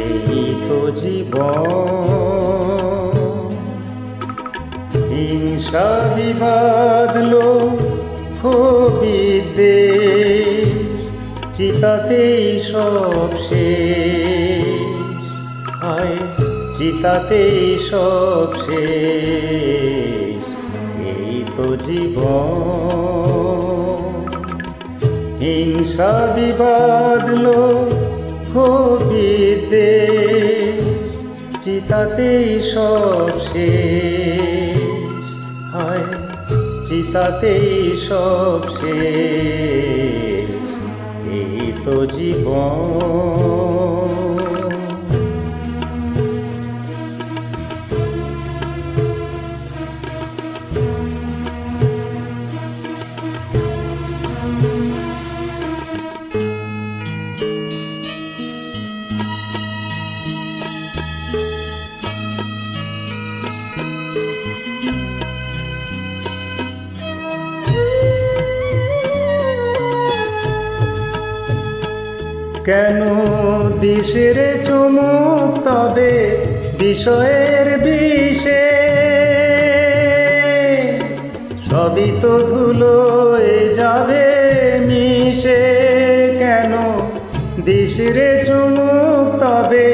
এই তো জীবন, হিংসা বিবাদ লোভ বিদ্বেষ, চিতাতেই সব শেষ। হায় চিতাতেই সব শেষ। এই তো জীবন, হিংসা বিবাদ লোভ বিদ্বেষ, চিতাতেই সব শেষ। হায় চিতাতেই সব শেষ। এই তো জীবন। কেন দিশের চুমুক তবে বিষয়ের বিষে, সবই তো ধুলোয় যাবে মিশে। কেন দিশের চুমুক তবে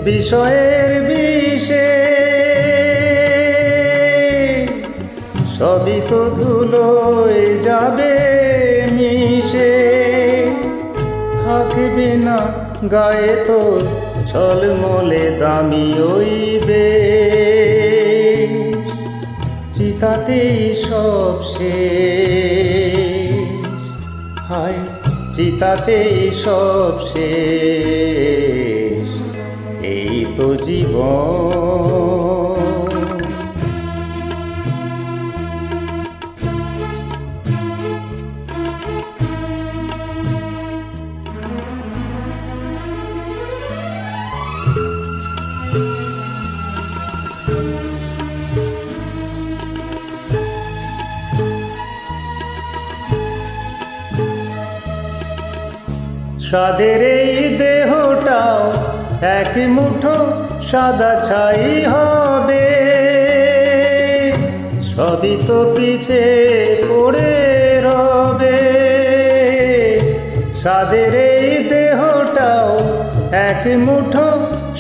বিষয়ের বিষে, সবই তো ধুলোয় যাবে মিশে। থাকবে না গায়ে তোর ঝলমলে দামি ওই বেশ, চিতাতেই সব শেষ। হায় চিতাতেই সব শেষ। এই তো জীবন। সাদের এই দেহটাও এক মুঠো সাদা ছাই হবে, সবই তো পিছে পড়ে রবে। সাদের এই দেহটাও এক মুঠো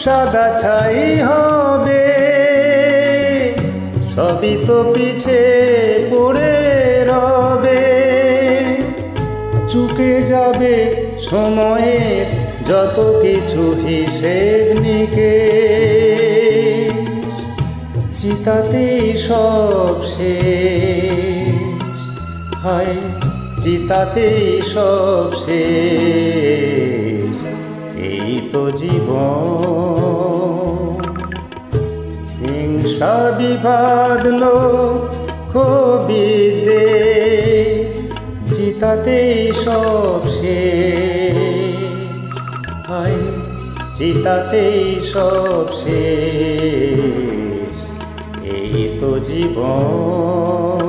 সাদা ছাই হবে, সবই তো পিছে পড়ে রবে। চুকে যাবে সময়ের যত কিছু হিসেব নিকেশ, চিতাতেই সব শেষ। হায় চিতাতেই সব শেষ। এই তো জীবন, হিংসা বিবাদ লোভ বিদ্বেষ, চিতাতেই সব শেষ। হায় চিতাতেই সব শেষ। এই তো জীবন।